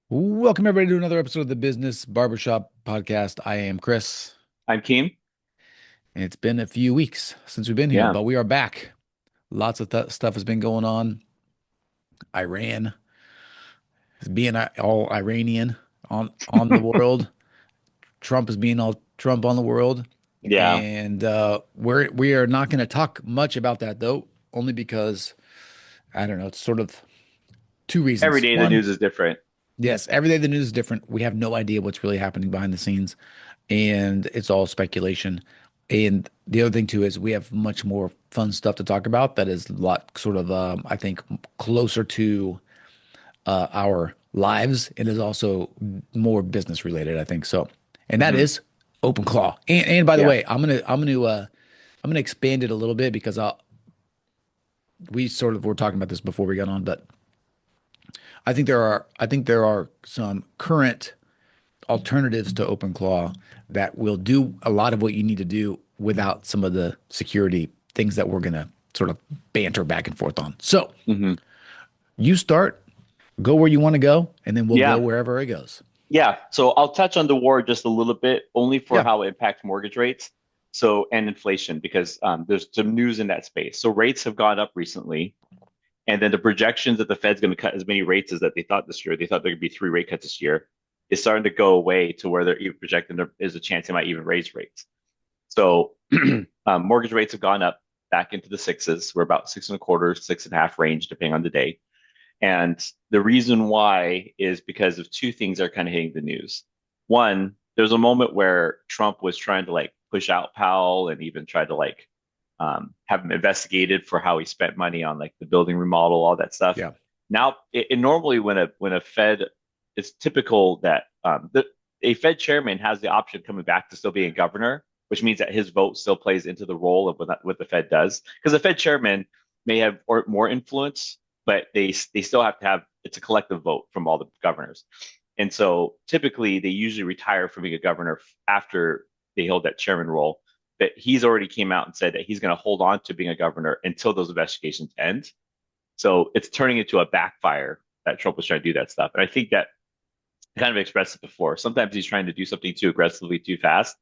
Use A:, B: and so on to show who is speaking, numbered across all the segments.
A: Welcome everybody to another episode of the Business Barbershop Podcast. I am Chris,
B: I'm keen.
A: and it's been a few weeks since we've been here,
B: Yeah.
A: but we are back. Lots of stuff has been going on. Iran is being all Iranian on the world. Trump is being all Trump on the world,
B: Yeah.
A: and we are not going to talk much about that though, only because I don't know. It's sort of two
B: Every
A: reasons.
B: day the
A: One,
B: news is different.
A: yes, every day the news is different. We have no idea what's really happening behind the scenes, and it's all speculation. And the other thing too is we have much more fun stuff to talk about that is a lot sort of I think closer to our lives and is also more business related, I think so. And that
B: Hmm.
A: is Openclaw. And by the
B: Yeah.
A: way, I'm gonna expand it a little bit because we sort of were talking about this before we got on, but I think there are some current alternatives to OpenClaw that will do a lot of what you need to do without some of the security things that we're going to sort of banter back and forth on. So
B: Hmm.
A: you start, go where you want to go, and then we'll go
B: Yeah.
A: wherever it goes.
B: Yeah. So I'll touch on the war just a little bit, only for
A: Yeah.
B: how it impacts mortgage rates. So, and inflation, because there's some news in that space. So rates have gone up recently. And then the projections that the Fed's going to cut as many rates as that they thought this year, they thought there could be three rate cuts this year, is starting to go away to where they're even projecting there is a chance they might even raise rates. So mortgage rates have gone up back into the sixes. We're about six and a quarter, six and a half range, depending on the day. And the reason why is because of two things that are kind of hitting the news. One, there's a moment where Trump was trying to like push out Powell and even tried to like have him investigated for how he spent money on like the building remodel, all that stuff.
A: Yeah.
B: Now, it normally when a Fed, it's typical that a Fed chairman has the option of coming back to still being a governor, which means that his vote still plays into the role of what the Fed does. Because the Fed chairman may have more influence, but they still have to have it's a collective vote from all the governors. And so typically they usually retire from being a governor after they hold that chairman role. But he's already came out and said that he's going to hold on to being a governor until those investigations end. So it's turning into a backfire that Trump was trying to do that stuff. And I think that I kind of expressed it before. Sometimes he's trying to do something too aggressively, too fast,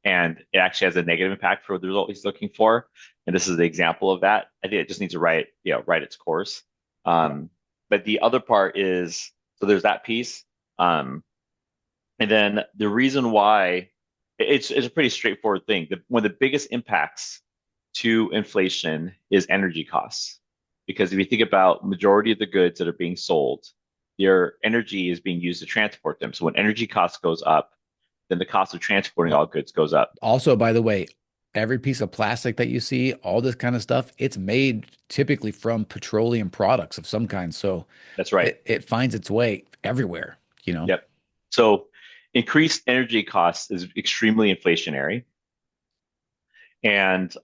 B: and it actually has a negative impact for the result he's looking for. And this is the example of that. I think it just needs to write its course. Um, but the other part is so there's that piece. Um, and then the reason why it's a pretty straightforward thing. One of the biggest impacts to inflation is energy costs. Because if you think about majority of the goods that are being sold, their energy is being used to transport them. So when energy costs goes up, then the cost of transporting
A: Well,
B: all goods goes up.
A: also, by the way, every piece of plastic that you see, all this kind of stuff, it's made typically from petroleum products of some kind. So
B: That's right.
A: it finds its way everywhere, you know?
B: Yep. So increased energy costs is extremely inflationary, and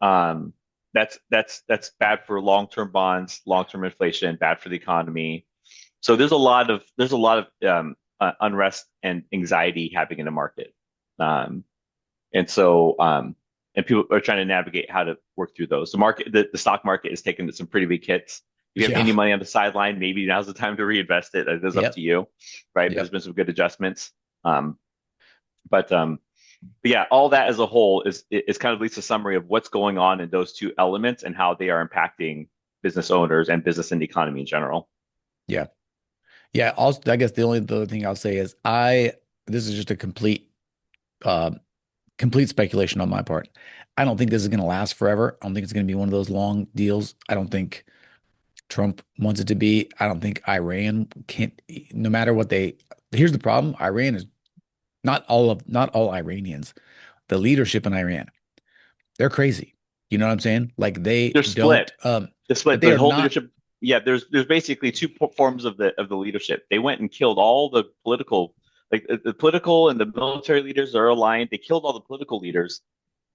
B: that's bad for long-term bonds, long-term inflation, bad for the economy. So there's a lot of unrest and anxiety happening in the market, um, and so and people are trying to navigate how to work through those. The stock market is taking some pretty big hits. If you have
A: Yeah.
B: any money on the sideline, maybe now's the time to reinvest it. It is up
A: Yep.
B: to you, right? There's
A: Yep.
B: been some good adjustments, um, but yeah, all that as a whole is kind of at least a summary of what's going on in those two elements and how they are impacting business owners and business and the economy in general.
A: Yeah. Yeah. Also, I guess the only other thing I'll say is this is just a uh, complete speculation on my part. I don't think this is going to last forever. I don't think it's going to be one of those long deals. I don't think Trump wants it to be. I don't think Iran can't, no matter what here's the problem. Iran is not all Iranians. The leadership in Iran, they're crazy. You know what I'm saying? Like they
B: They're split.
A: don't,
B: The
A: but
B: split.
A: they
B: The
A: are
B: whole
A: not.
B: leadership. Yeah, there's basically two forms of the leadership. They went and killed all the political, like the political and the military leaders are aligned. They killed all the political leaders,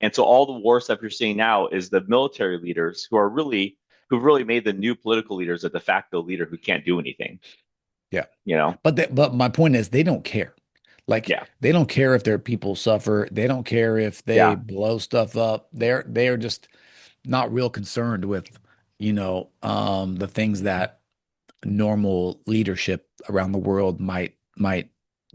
B: and so all the war stuff you're seeing now is the military leaders who've really made the new political leaders a de facto leader who can't do anything.
A: Yeah.
B: You know?
A: But my point is they don't care. Like
B: Yeah,
A: they don't care if their people suffer. They don't care if they
B: yeah.
A: blow stuff up. They're just not real concerned with, the things that normal leadership around the world might might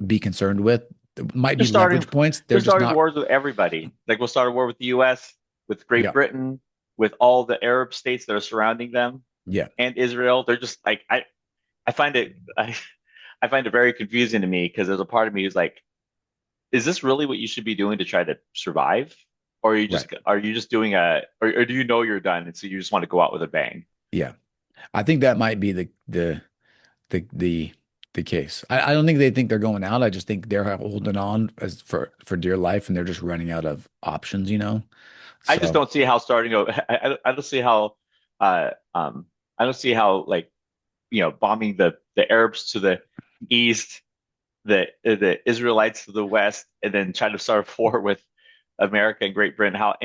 A: be concerned with. There might
B: They're
A: be
B: starting
A: leverage points.
B: they're
A: They're just
B: starting
A: not.
B: wars with everybody. Like we'll start a war with the US, with Great
A: Yeah,
B: Britain, with all the Arab states that are surrounding them,
A: yeah,
B: and Israel. They're just like I find it I find it very confusing to me because there's a part of me who's like, is this really what you should be doing to try to survive? Or
A: right.
B: are you just doing or do you know you're done and so you just want to go out with a bang?
A: Yeah, I think that might be the the the case. I don't think they think they're going out. I just think they're holding on as for dear life, and they're just running out of options.
B: I just
A: So
B: don't see how starting I don't see how uh um I don't see how like bombing the Arabs to the east, the Israelites to the west, and then trying to start a war with America and Great Britain, how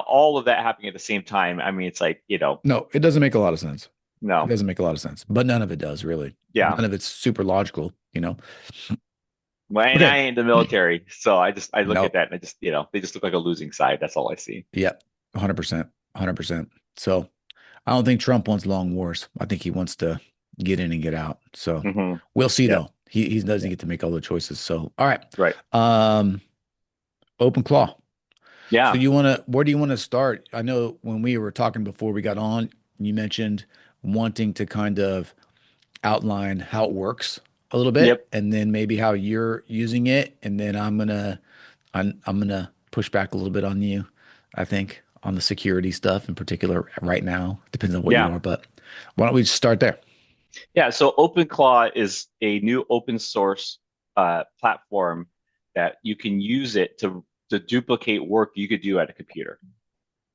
B: all of that happening at the same time. I mean, it's like,
A: no, it doesn't make a lot of sense. It
B: no.
A: doesn't make a lot of sense, but none of it does really.
B: Yeah.
A: None of it's super logical.
B: Well, and I
A: Okay.
B: ain't in the military, so I look at
A: No.
B: that and I just, they just look like a losing side. That's all I see.
A: Yep. 100%. 100%. So I don't think Trump wants long wars. I think he wants to get in and get out. So
B: Hmm.
A: we'll see
B: Yeah.
A: though. He doesn't
B: Yeah.
A: get to make all the choices. So all right.
B: Right.
A: Um, Open claw. So
B: Yeah.
A: where do you want to start? I know when we were talking before we got on, you mentioned wanting to kind of outline how it works a little bit
B: Yep.
A: and then maybe how you're using it. And then I'm gonna push back a little bit on you, I think, on the security stuff in particular right now. Depends on what you
B: Yeah.
A: are, but why don't we just start there?
B: Yeah. So Openclaw is a new open source platform that you can use it to duplicate work you could do at a computer.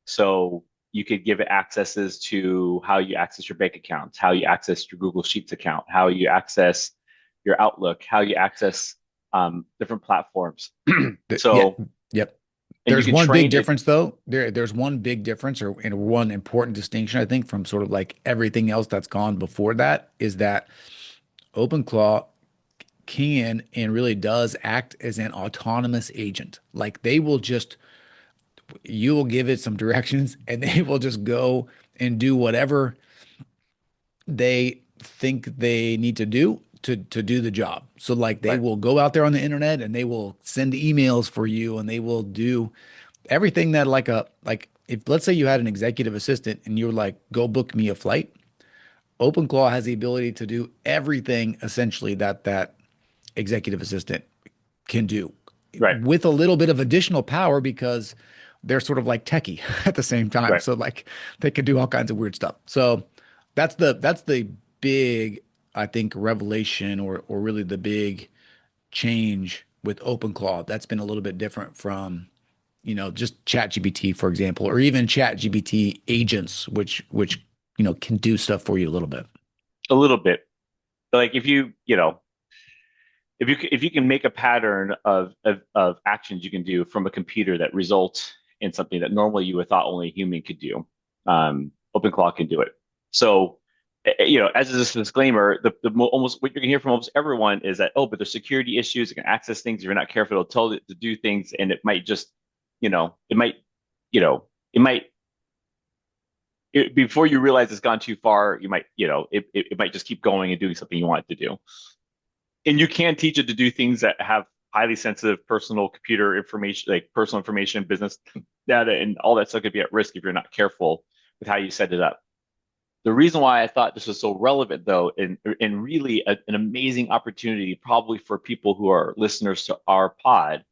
B: So you could give it accesses to how you access your bank accounts, how you access your Google Sheets account, how you access your Outlook, how you access different platforms.
A: Yeah,
B: So,
A: yep.
B: and you
A: There's
B: can
A: one big
B: train it.
A: difference though. There's one big difference or and one important distinction, I think, from sort of like everything else that's gone before that is that OpenClaw can and really does act as an autonomous agent. Like they will just you will give it some directions and they will just go and do whatever they think they need to do to do the job. So like they
B: Right,
A: will go out there on the internet and they will send emails for you and they will do everything that like if let's say you had an executive assistant and you were like go book me a flight, OpenClaw has the ability to do everything essentially that executive assistant can do
B: right,
A: with a little bit of additional power because they're sort of like techie at the same time.
B: right.
A: So like they can do all kinds of weird stuff. So that's the big, I think, revelation or really the big change with OpenClaw. That's been a little bit different from, just ChatGPT, for example, or even ChatGPT agents, which can do stuff for you a little bit.
B: A little bit. Like if you can make a pattern of actions you can do from a computer that result in something that normally you would thought only a human could do, OpenClaw can do it. So, as a disclaimer, almost what you're gonna hear from almost everyone is that, oh, but there's security issues. It can access things if you're not careful. It'll tell it to do things, and it might just, it might, it might. Before you realize it's gone too far, you might, it might just keep going and doing something you want it to do. And you can teach it to do things that have highly sensitive personal computer information, like personal information, business data, and all that stuff could be at risk if you're not careful with how you set it up. The reason why I thought this was so relevant, though, and really an amazing opportunity, probably for people who are listeners to our pod,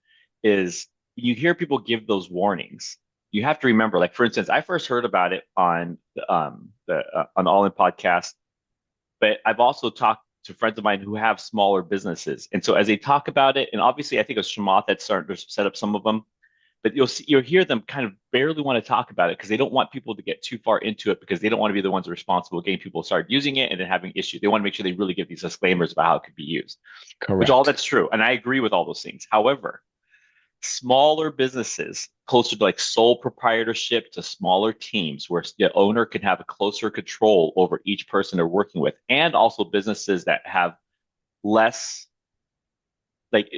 B: is you hear people give those warnings. You have to remember, like for instance, I first heard about it on the on the All In podcast, but I've also talked to friends of mine who have smaller businesses, and so as they talk about it, and obviously I think it's Shamath that started to set up some of them, but you'll hear them kind of barely want to talk about it because they don't want people to get too far into it because they don't want to be the ones responsible getting people to start using it and then having issues. They want to make sure they really give these disclaimers about how it could be used, which all
A: Correct.
B: that's true, and I agree with all those things. However, smaller businesses closer to like sole proprietorship to smaller teams where the owner can have a closer control over each person they're working with, and also businesses that have less like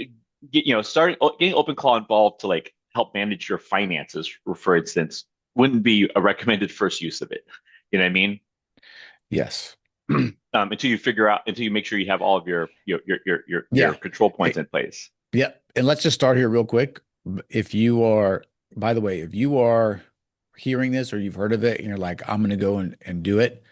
B: starting getting OpenClaw involved to like help manage your finances, for instance, wouldn't be a recommended first use of it. You know what I mean?
A: Yes.
B: until you figure out until you make sure you have all of your
A: Yeah.
B: control points
A: Eh,
B: in place.
A: yeah. And let's just start here real quick. If you are, by the way, if you are hearing this or you've heard of it and you're like, I'm going to go and do it,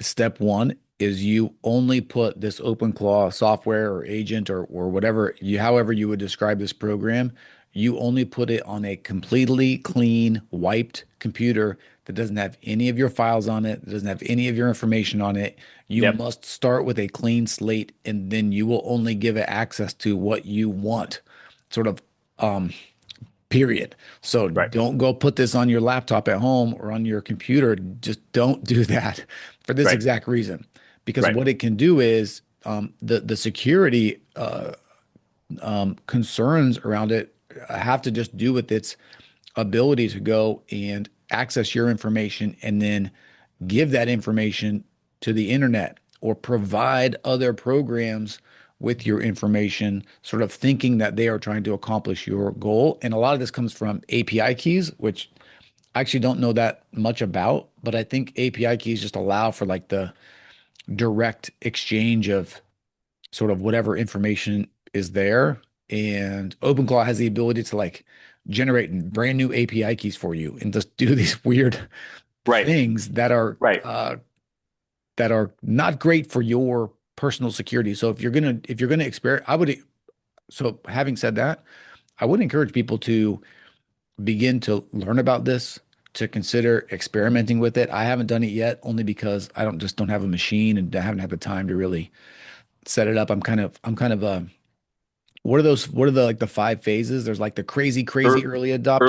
A: step one is you only put this OpenClaw software or agent or whatever you, however you would describe this program, you only put it on a completely clean, wiped computer that doesn't have any of your files on it, that doesn't have any of your information on it. You
B: Yep.
A: must start with a clean slate, and then you will only give it access to what you want, sort of, um, period. So
B: Right.
A: don't go put this on your laptop at home or on your computer. Just don't do that for this
B: Right.
A: exact reason. Because
B: Right.
A: what it can do is the security concerns around it have to just do with its ability to go and access your information and then give that information to the internet or provide other programs with your information, sort of thinking that they are trying to accomplish your goal. And a lot of this comes from API keys, which I actually don't know that much about, but I think API keys just allow for like the direct exchange of sort of whatever information is there. And OpenClaw has the ability to like generate brand new API keys for you and just do these weird
B: Right.
A: things
B: Right.
A: that are not great for your personal security. So if you're gonna experiment, I would. So having said that, I would encourage people to begin to learn about this, to consider experimenting with it. I haven't done it yet, only because I don't have a machine and I haven't had the time to really set it up. I'm kind of what are those? What are the like the five phases? There's like the crazy
B: Ear-
A: early adopters.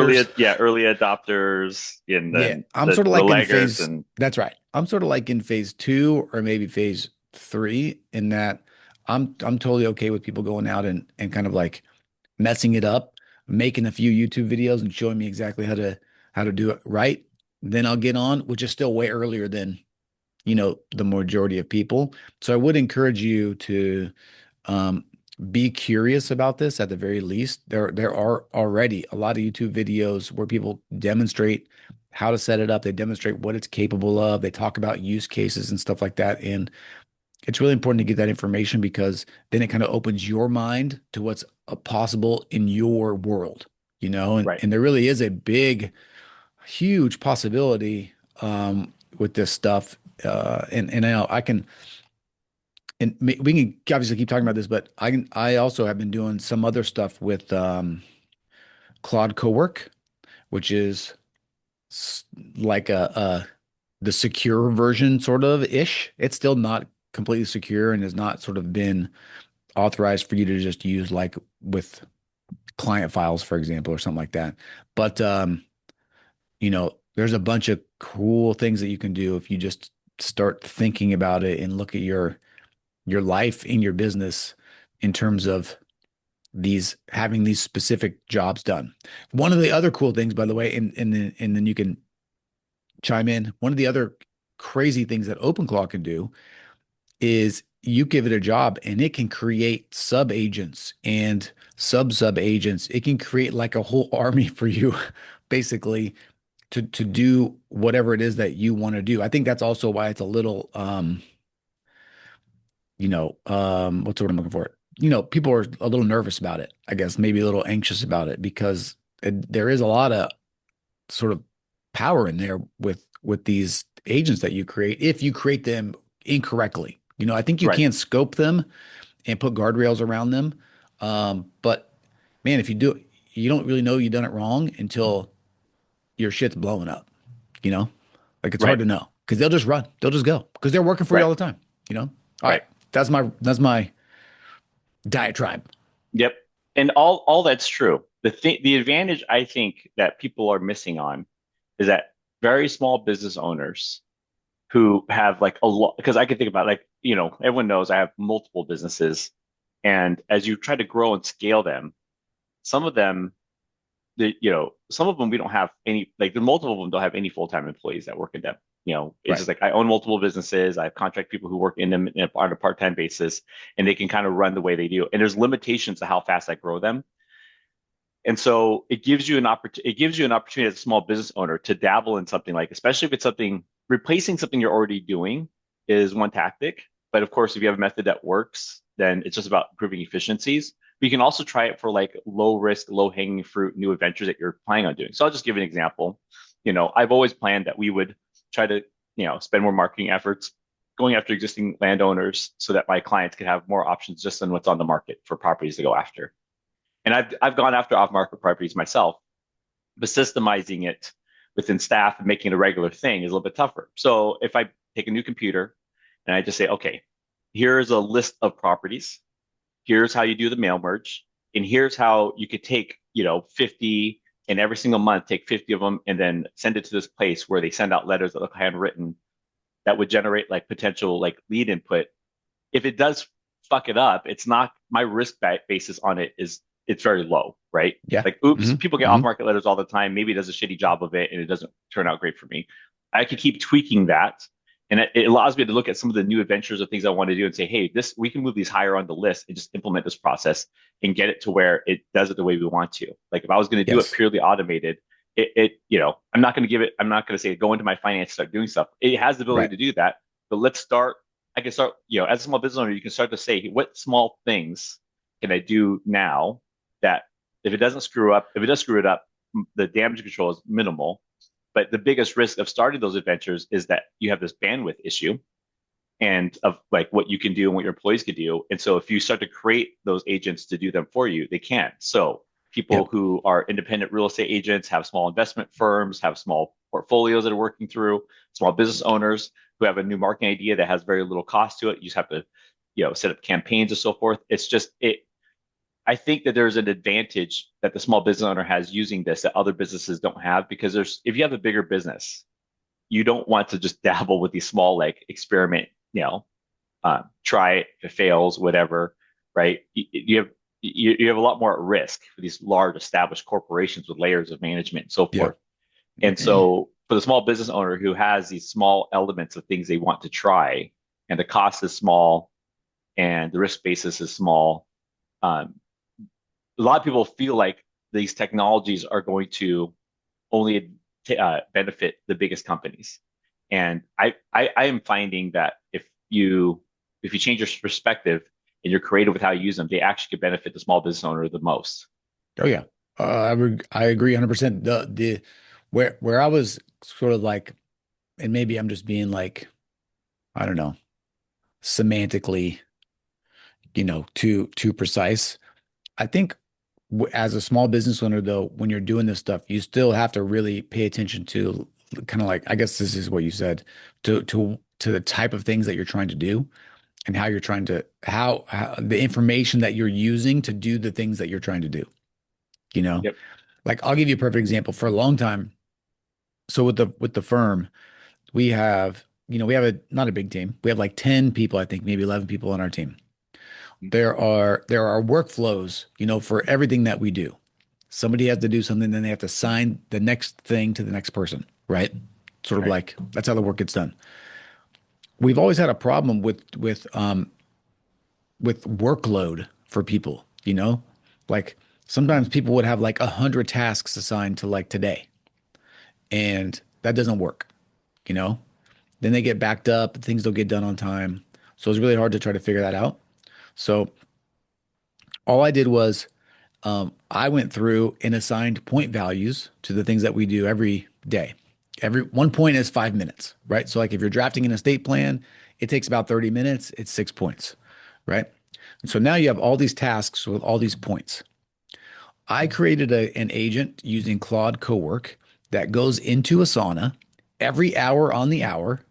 B: Early adopters, and
A: Yeah,
B: then
A: I'm sort of
B: the
A: like in
B: laggers,
A: phase.
B: and
A: That's right. I'm sort of like in phase two or maybe phase three in that I'm totally okay with people going out and kind of like messing it up, making a few YouTube videos and showing me exactly how to do it right. Then I'll get on, which is still way earlier than, the majority of people. So I would encourage you to um, be curious about this at the very least. There are already a lot of YouTube videos where people demonstrate how to set it up. They demonstrate what it's capable of. They talk about use cases and stuff like that. And it's really important to get that information because then it kind of opens your mind to what's possible in your world,
B: right.
A: and there really is a big, huge possibility with this stuff. And I know I can, and we can obviously keep talking about this, but I also have been doing some other stuff with Claude Cowork, which is s- like the secure version sort of ish. It's still not completely secure and has not sort of been authorized for you to just use like with client files, for example, or something like that. But there's a bunch of cool things that you can do if you just start thinking about it and look at your life in your business in terms of these having these specific jobs done. One of the other cool things, by the way, and then you can chime in. One of the other crazy things that OpenClaw can do is you give it a job and it can create sub agents and sub agents. It can create like a whole army for you, basically, to do whatever it is that you want to do. I think that's also why it's a little what's the word I'm looking for? People are a little nervous about it, I guess, maybe a little anxious about it because there is a lot of sort of power in there with these agents that you create if you create them incorrectly. I think you
B: Right.
A: can scope them and put guardrails around them. But man, if you do, you don't really know you've done it wrong until your shit's blowing up, you know? Like it's hard
B: Right.
A: to know because they'll just run, they'll just go because they're working for you
B: Right.
A: all the time, you know? All right.
B: Right.
A: That's my diatribe.
B: Yep. And all that's true. The advantage I think that people are missing on is that very small business owners who have like a lot, because I can think about like, everyone knows I have multiple businesses, and as you try to grow and scale them, some of them, some of them we don't have any, like the multiple of them don't have any full-time employees that work in them. It's
A: Right.
B: just like I own multiple businesses. I have contract people who work in them on a part-time basis, and they can kind of run the way they do. And there's limitations to how fast I grow them. And so it gives you an opportunity. It gives you an opportunity as a small business owner to dabble in something like, especially if it's something replacing something you're already doing is one tactic. But of course, if you have a method that works, then it's just about improving efficiencies. But you can also try it for like low risk, low hanging fruit, new adventures that you're planning on doing. So I'll just give an example. I've always planned that we would try to, spend more marketing efforts going after existing landowners so that my clients could have more options just than what's on the market for properties to go after. And I've gone after off market properties myself, but systemizing it within staff and making it a regular thing is a little bit tougher. So if I take a new computer and I just say, okay, here's a list of properties, here's how you do the mail merge, and here's how you could take, 50 and every single month take 50 of them and then send it to this place where they send out letters that look handwritten that would generate like potential like lead input. If it does fuck it up, it's not my risk basis on it is it's very low, right?
A: Yeah.
B: Like, oops,
A: Hmm.
B: people get off
A: Hmm.
B: market letters all the time. Maybe it does a shitty job of it and it doesn't turn out great for me. I could keep tweaking that. And it allows me to look at some of the new adventures of things I want to do and say, hey, this we can move these higher on the list and just implement this process and get it to where it does it the way we want to. Like if I was going to do it
A: Yes.
B: purely automated, I'm not going to say go into my finance, start doing stuff. It has the ability
A: Right.
B: to do that, but let's start. I can start, as a small business owner, you can start to say, hey, what small things can I do now that if it doesn't screw up, if it does screw it up, the damage control is minimal. But the biggest risk of starting those adventures is that you have this bandwidth issue and of like what you can do and what your employees can do. And so if you start to create those agents to do them for you, they can. So people
A: Yep.
B: who are independent real estate agents, have small investment firms, have small portfolios that are working through, small business owners who have a new marketing idea that has very little cost to it. You just have to, set up campaigns and so forth. It's just it. I think that there's an advantage that the small business owner has using this that other businesses don't have because if you have a bigger business, you don't want to just dabble with these small like experiment, try it, if it fails, whatever, right? You have a lot more at risk for these large established corporations with layers of management and so forth.
A: Yep.
B: And so for the small business owner who has these small elements of things they want to try, and the cost is small and the risk basis is small, um, a lot of people feel like these technologies are going to only benefit the biggest companies. And I am finding that if you change your perspective and you're creative with how you use them, they actually could benefit the small business owner the most.
A: Oh yeah. I agree 100%. The where I was sort of like, and maybe I'm just being like, I don't know, semantically, too precise. I think as a small business owner, though, when you're doing this stuff, you still have to really pay attention to kind of like, I guess this is what you said, to the type of things that you're trying to do and how you're trying to how the information that you're using to do the things that you're trying to do. You know,
B: Yep.
A: like I'll give you a perfect example. For a long time, so with the firm, we have a not a big team. We have like 10 people, I think, maybe 11 people on our team. There are workflows, for everything that we do. Somebody has to do something, then they have to sign the next thing to the next person, right? Sort of
B: Right.
A: like that's how the work gets done. We've always had a problem with workload for people, like sometimes people would have like 100 tasks assigned to like today, and that doesn't work, you know? Then they get backed up, things don't get done on time. So it's really hard to try to figure that out. So all I did was I went through and assigned point values to the things that we do every day. Every 1 point is 5 minutes, right? So like if you're drafting an estate plan, it takes about 30 minutes, it's 6 points, right? And so now you have all these tasks with all these points. I created an agent using Claude Cowork that goes into Asana every hour on the hour,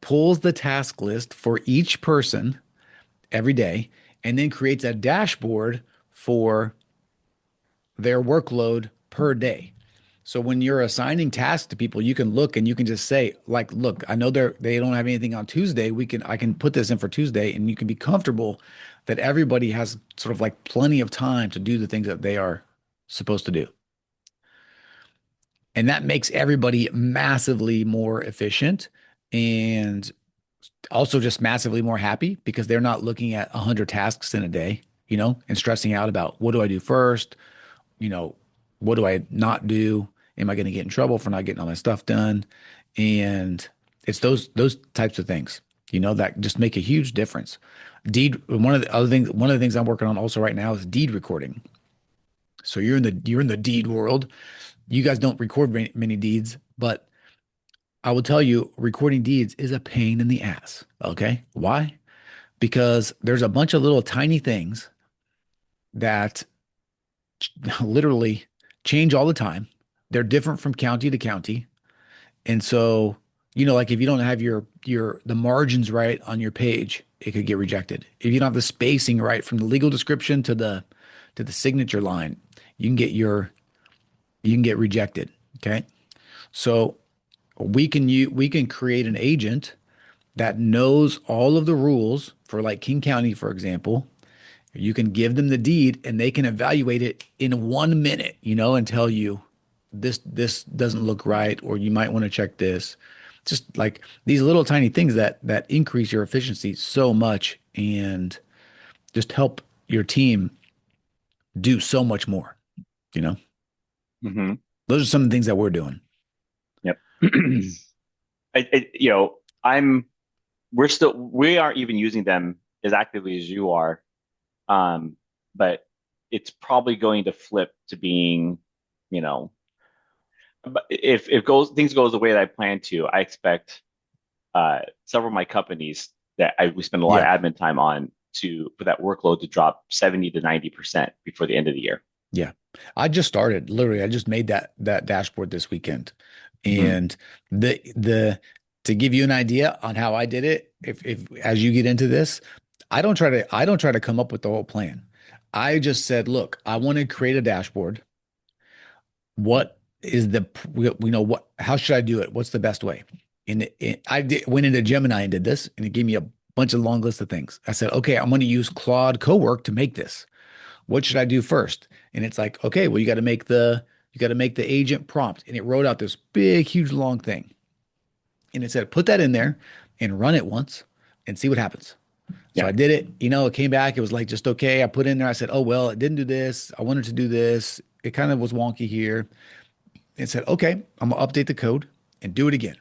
A: pulls the task list for each person every day, and then creates a dashboard for their workload per day. So when you're assigning tasks to people, you can look and you can just say, like, look, I know they don't have anything on Tuesday. I can put this in for Tuesday, and you can be comfortable that everybody has sort of like plenty of time to do the things that they are supposed to do. And that makes everybody massively more efficient and also just massively more happy because they're not looking at 100 tasks in a day, and stressing out about what do I do first? you know, what do I not do? Am I going to get in trouble for not getting all my stuff done? And it's those types of things. that just make a huge difference. One of the things I'm working on also right now is deed recording. So you're in the deed world. You guys don't record many deeds, but I will tell you, recording deeds is a pain in the ass. Okay. Why? Because there's a bunch of little tiny things that literally change all the time. They're different from county to county. And so, like if you don't have the margins right on your page, it could get rejected. If you don't have the spacing right from the legal description to the signature line, you can get your you can get rejected. Okay. So we can create an agent that knows all of the rules for like King County, for example. You can give them the deed and they can evaluate it in 1 minute, and tell you this doesn't look right, or you might want to check this. Just like these little tiny things that increase your efficiency so much and just help your team do so much more, you know.
B: Hmm.
A: Those are some of the things that we're doing.
B: Yep. I'm we aren't even using them as actively as you are. Um, but it's probably going to flip to being, you know, but if things goes the way that I plan to, I expect several of my companies we spend a lot of
A: Yeah.
B: admin time on for that workload to drop 70 to 90% before the end of the year.
A: Yeah. I just started, literally, I just made that dashboard this weekend.
B: Hmm.
A: And the to give you an idea on how I did it, if as you get into this, I don't try to come up with the whole plan. I just said, look, I want to create a dashboard. What is what, how should I do it? What's the best way? Went into Gemini and did this, and it gave me a bunch of long list of things. I said, okay, I'm going to use Claude Cowork to make this. What should I do first? And it's like, okay, well, you got to make the agent prompt. And it wrote out this big, huge, long thing. And it said, put that in there and run it once and see what happens. So
B: Yeah.
A: I did it, it came back. It was like just okay. I put in there, I said, oh, well, it didn't do this. I wanted to do this. It kind of was wonky here. It said, okay, I'm gonna update the code and do it again.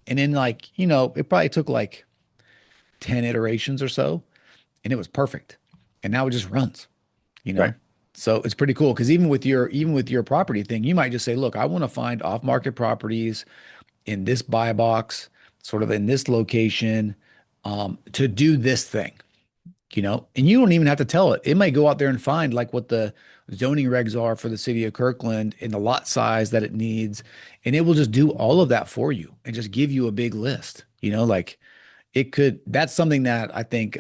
A: And then like, it probably took like 10 iterations or so, and it was perfect. And now it just runs, you
B: Right.
A: know? So it's pretty cool because even with your property thing, you might just say, look, I want to find off-market properties in this buy box, sort of in this location, to do this thing, and you don't even have to tell it. It might go out there and find like what the zoning regs are for the city of Kirkland and the lot size that it needs, and it will just do all of that for you and just give you a big list. Like that's something that I think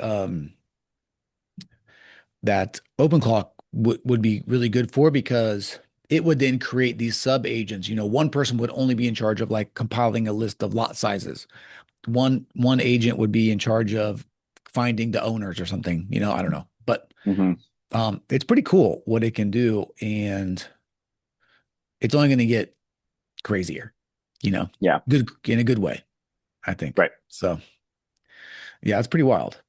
A: that Openclaw would be really good for because it would then create these sub agents. One person would only be in charge of like compiling a list of lot sizes. One agent would be in charge of finding the owners or something. I don't know, but
B: Hmm.
A: it's pretty cool what it can do, and it's only going to get crazier. You know,
B: Yeah.
A: good in a good way, I think.
B: Right.
A: So yeah, it's pretty wild.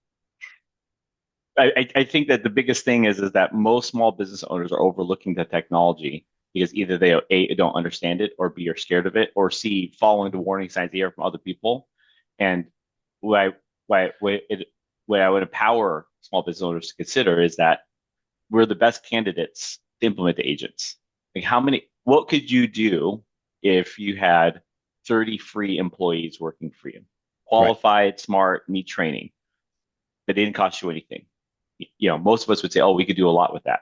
B: I think that the biggest thing is that most small business owners are overlooking the technology because either they A, don't understand it, or B, are scared of it, or C, following the warning signs they hear from other people. And what I what I would empower small business owners to consider is that we're the best candidates to implement the agents. Like what could you do if you had 30 free employees working for you?
A: Right.
B: Qualified, smart, need training, but they didn't cost you anything. Most of us would say, "Oh, we could do a lot with that."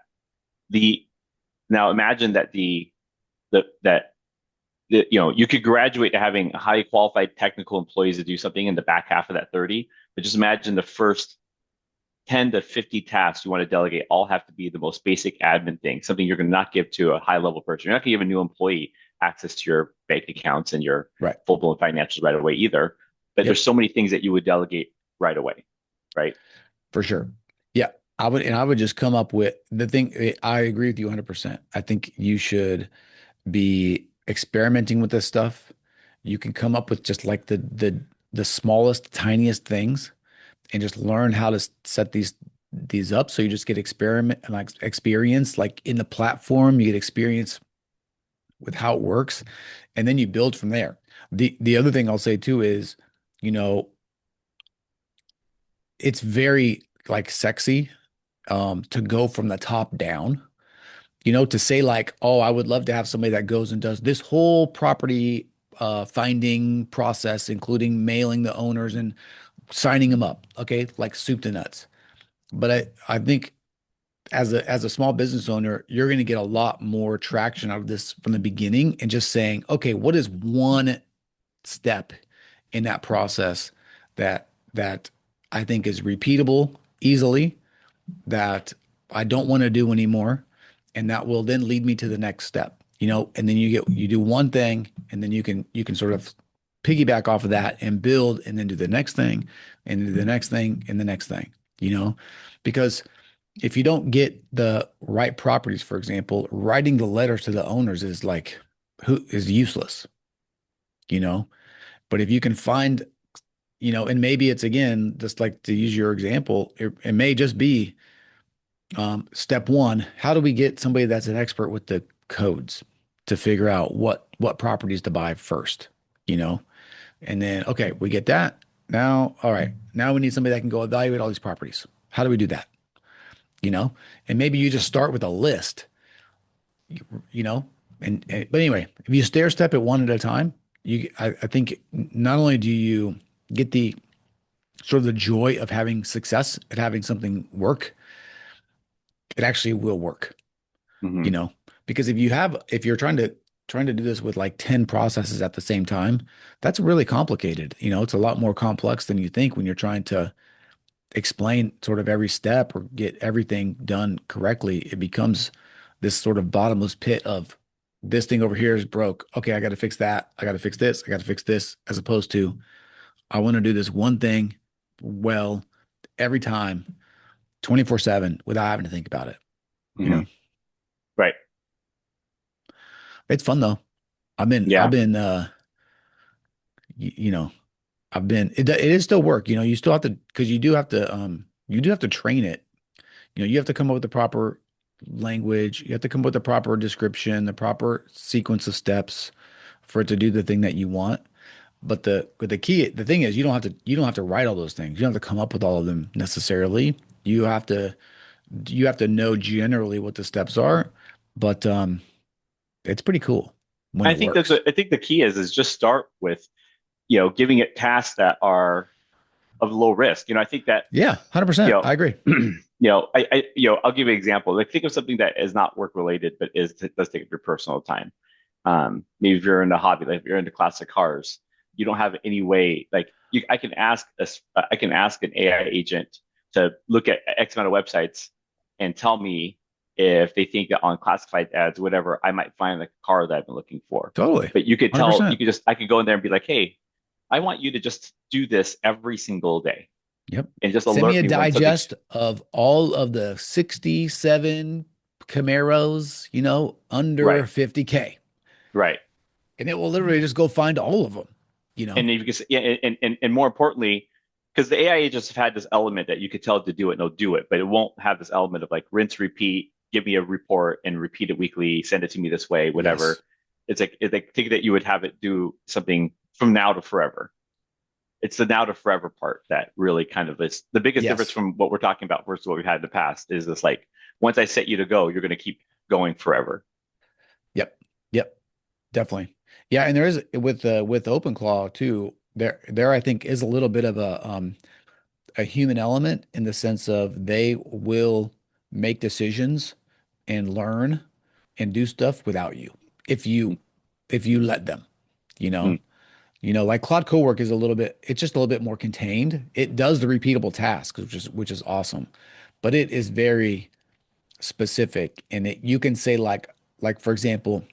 B: The Now imagine that the that you could graduate to having highly qualified technical employees to do something in the back half of that 30, but just imagine the first 10 to 50 tasks you want to delegate all have to be the most basic admin thing, something you're going to not give to a high level person. You're not going to give a new employee access to your bank accounts and your
A: Right.
B: full blown financials right away either. But
A: Yep.
B: there's so many things that you would delegate right away, right?
A: For sure. Yeah. I would just come up with the thing. I agree with you 100%. I think you should be experimenting with this stuff. You can come up with just like the smallest, tiniest things and just learn how to set these up. So you just get experience like in the platform, you get experience with how it works, and then you build from there. The other thing I'll say too is, you know, it's very like sexy to go from the top down, to say like, oh, I would love to have somebody that goes and does this whole property finding process, including mailing the owners and signing them up. Okay, like soup to nuts. But I think as a small business owner, you're going to get a lot more traction out of this from the beginning and just saying, okay, what is one step in that process that I think is repeatable easily, that I don't want to do anymore, and that will then lead me to the next step, and then you do one thing, and then you can sort of piggyback off of that and build, and then do the next thing, and do the next thing, and the next thing, because if you don't get the right properties, for example, writing the letters to the owners is like who is useless, you know. But if you can find, and maybe it's again, just like to use your example, it may just be step one, how do we get somebody that's an expert with the codes to figure out what properties to buy first, you know? And then, okay, we get that. Now, all right, now we need somebody that can go evaluate all these properties. How do we do that? You know? And maybe you just start with a list, you know? But anyway, if you stair step it one at a time, I think not only do you get the sort of the joy of having success at having something work, it actually will work, you
B: Hmm.
A: know? Because if you're trying to do this with like 10 processes at the same time, that's really complicated. It's a lot more complex than you think when you're trying to explain sort of every step or get everything done correctly. It becomes this sort of bottomless pit of this thing over here is broke. Okay, I got to fix that. I got to fix this. I got to fix this, as opposed to I want to do this one thing well every time, 24/7 without having to think about it. You
B: Hmm.
A: know,
B: Right.
A: it's fun though. I've
B: Yeah.
A: been, y- you know, it is still work. You still have to, because you do have to train it. You have to come up with the proper language. You have to come up with the proper description, the proper sequence of steps for it to do the thing that you want. The thing is, you don't have to write all those things. You don't have to come up with all of them necessarily. You have to, you have to know generally what the steps are, but it's pretty cool when it works.
B: I think the key is just start with, giving it tasks that are of low risk. I think that,
A: Yeah,
B: you
A: 100%.
B: know,
A: I agree.
B: I'll give you an example. Like think of something that is not work related, but does take up your personal time. Maybe if you're into hobby, like if you're into classic cars, you don't have any way, like I can ask an AI agent to look at X amount of websites and tell me if they think that on classified ads, whatever, I might find like a car that I've been looking for.
A: Totally.
B: But you
A: 100%.
B: could just, I could go in there and be like, hey, I want you to just do this every single day
A: Yep.
B: and just
A: Send me
B: alert
A: a
B: me when something's
A: digest of all of the 67 Camaros, under
B: right,
A: 50K.
B: right.
A: And it will literally just go find all of them, you know?
B: And if you can, yeah, and more importantly, because the AI agents have had this element that you could tell it to do it and they'll do it, but it won't have this element of like rinse, repeat, give me a report and repeat it weekly, send it to me this way,
A: Yes.
B: whatever. It's like think that you would have it do something from now to forever. It's the now to forever part that really kind of is the biggest difference
A: Yes.
B: from what we're talking about versus what we've had in the past is this like once I set you to go, you're going to keep going forever.
A: Yep. Yep. Definitely. Yeah, and there is with Openclaw too, there I think is a little bit of a human element in the sense of they will make decisions and learn and do stuff without you if you if you let them, you know.
B: Mm-hmm.
A: Like Claude Cowork is it's just a little bit more contained. It does the repeatable tasks, which is awesome, but it is very specific, and you can say like for example,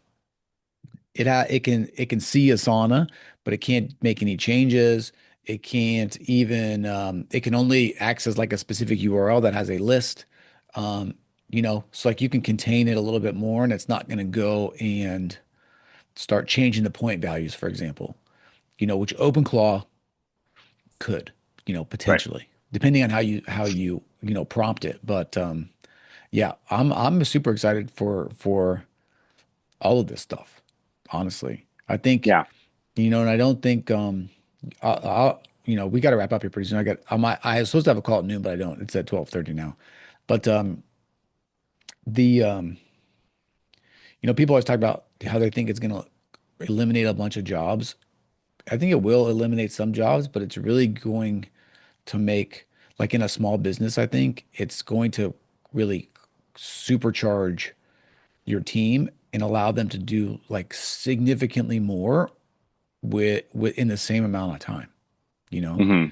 A: it can see a sauna, but it can't make any changes. It can't even it can only access like a specific URL that has a list. Um, so like you can contain it a little bit more, and it's not going to go and start changing the point values, for example. Which OpenClaw could,
B: Right.
A: potentially, depending on how you prompt it. But yeah, I'm super excited for all of this stuff. Honestly, I think
B: Yeah.
A: and I don't think we got to wrap up here pretty soon. I was supposed to have a call at noon, but I don't. It's at 12:30 now. But the people always talk about how they think it's going to eliminate a bunch of jobs. I think it will eliminate some jobs, but it's really going to make, like in a small business, I think it's going to really supercharge your team and allow them to do like significantly more with in the same amount of time, you know?
B: Hmm.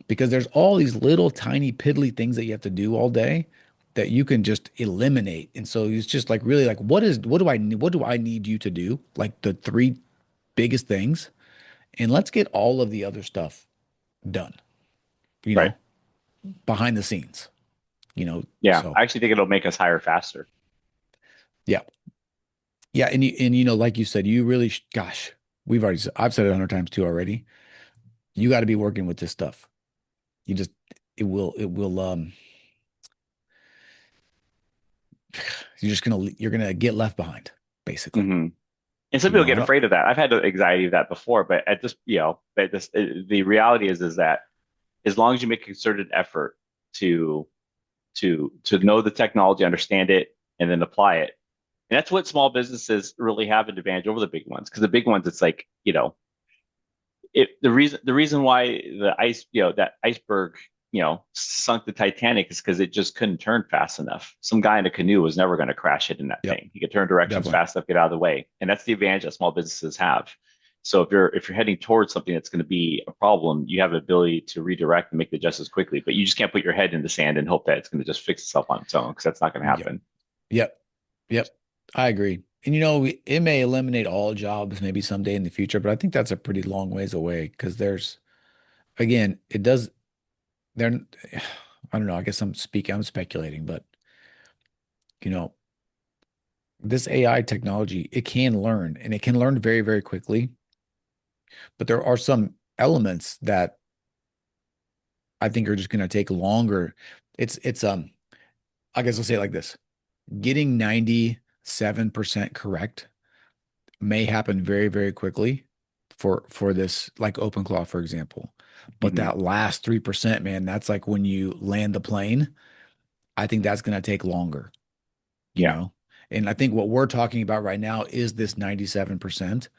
A: Because there's all these little tiny piddly things that you have to do all day that you can just eliminate. And so it's just like really like what do I need you to do? Like the three biggest things, and let's get all of the other stuff done, you
B: Right.
A: know, behind the scenes, you know.
B: Yeah.
A: So
B: I actually think it'll make us hire faster.
A: yeah. Yeah, and like you said, you really gosh, I've said it 100 times too already. You got to be working with this stuff. You just it will you're gonna get left behind, basically.
B: Hmm. And some people
A: I
B: get
A: don't.
B: afraid of that. I've had the anxiety of that before, but at this, but this, the reality is that as long as you make a concerted effort to to know the technology, understand it, and then apply it, and that's what small businesses really have an advantage over the big ones. Because the big ones, it's like, the reason why the ice, that iceberg, sunk the Titanic is because it just couldn't turn fast enough. Some guy in a canoe was never going to crash it in that
A: Yep,
B: thing. He could turn directions
A: definitely.
B: fast enough, get out of the way, and that's the advantage that small businesses have. So if you're heading towards something that's going to be a problem, you have the ability to redirect and make the adjustments quickly. But you just can't put your head in the sand and hope that it's going to just fix itself on its own, because that's not going to
A: Yep,
B: happen.
A: yep, yep. I agree. And it may eliminate all jobs maybe someday in the future, but I think that's a pretty long ways away because there's again, it does there I don't know, I guess I'm speculating, but you know, this AI technology, it can learn and it can learn very, very quickly, but there are some elements that I think are just going to take longer. It's I guess I'll say it like this. Getting 97% correct may happen very, very quickly for this, like Openclaw, for example. But
B: Hmm.
A: that last 3%, man, that's like when you land the plane. I think that's going to take longer, you
B: Yeah.
A: know? And I think what we're talking about right now is this 97%.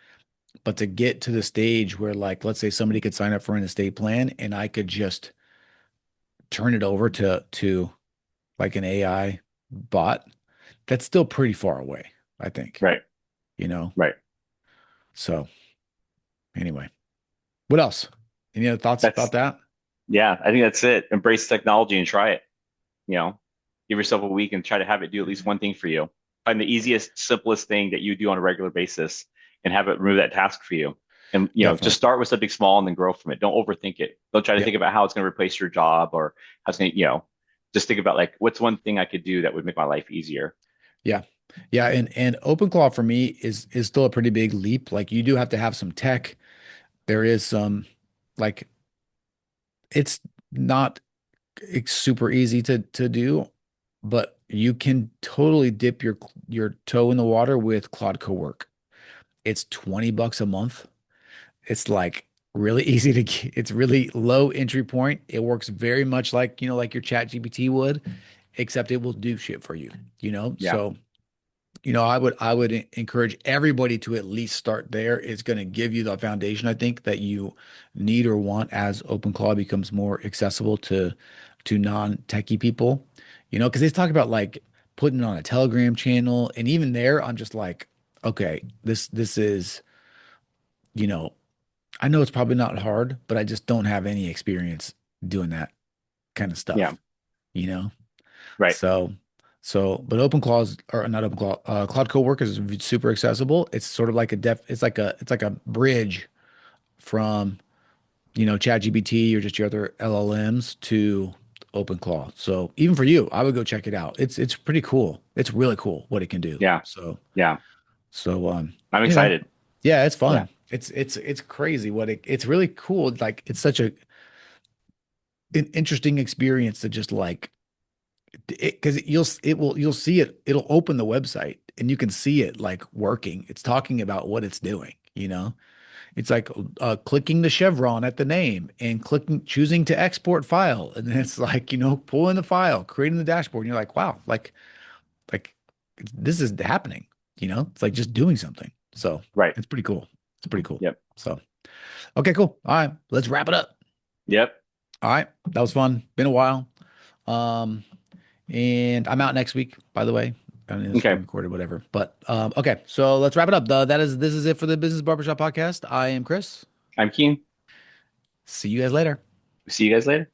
A: But to get to the stage where, like, let's say somebody could sign up for an estate plan and I could just turn it over to like an AI bot, that's still pretty far away, I think,
B: Right.
A: you know?
B: Right.
A: So anyway, what else? Any other thoughts about
B: That's
A: that?
B: Yeah. I think that's it. Embrace technology and try it. you know, Give yourself a week and try to have it do at least one thing for you. Find the easiest, simplest thing that you do on a regular basis and have it remove that task for you. And, just
A: Definitely.
B: start with something small and then grow from it. Don't overthink it. Don't try to think
A: Yep.
B: about how it's going to replace your job or how it's going to, just think about like, what's one thing I could do that would make my life easier?
A: Yeah. Yeah. And OpenClaw for me is still a pretty big leap. Like you do have to have some tech. There is some like it's not it's super easy to do, but you can totally dip your toe in the water with Claude Cowork. It's $20 a month. It's like really easy to get. It's really low entry point. It works very much like, like your Chat GPT would, except it will do shit for you, you know?
B: Yeah.
A: So, I would encourage everybody to at least start there. It's going to give you the foundation, I think, that you need or want as OpenClaw becomes more accessible to non-techie people. Because they talk about like putting it on a Telegram channel, and even there, I'm just like, okay, this is, you know, I know it's probably not hard, but I just don't have any experience doing that kind of
B: Yeah.
A: stuff, you know?
B: Right.
A: So, but OpenClaw or not OpenClaw, Cloud Cowork is super accessible. It's sort of like it's like a bridge from, ChatGPT or just your other LLMs to OpenClaw. So even for you, I would go check it out. It's pretty cool. It's really cool what it can do.
B: Yeah.
A: So,
B: Yeah.
A: so
B: I'm
A: anyway,
B: excited.
A: yeah, it's
B: Yeah.
A: fun. It's crazy it's really cool. Like it's such an interesting experience to just like it because you'll see it'll open the website and you can see it like working. It's talking about what it's doing, It's like clicking the chevron at the name and choosing to export file. And then it's like, pulling the file, creating the dashboard. And you're like, wow, like this is happening, It's like just doing something. So
B: Right.
A: it's pretty cool. It's pretty cool.
B: Yep.
A: So, okay, cool. All right, let's wrap it up.
B: Yep.
A: All right. That was fun. Been a while. Um, and I'm out next week, by the way. I mean, this is being
B: Okay.
A: recorded, whatever. But okay, so let's wrap it up. This is it for the Business Barbershop Podcast. I am Chris.
B: I'm keen.
A: See you guys later.
B: See you guys later.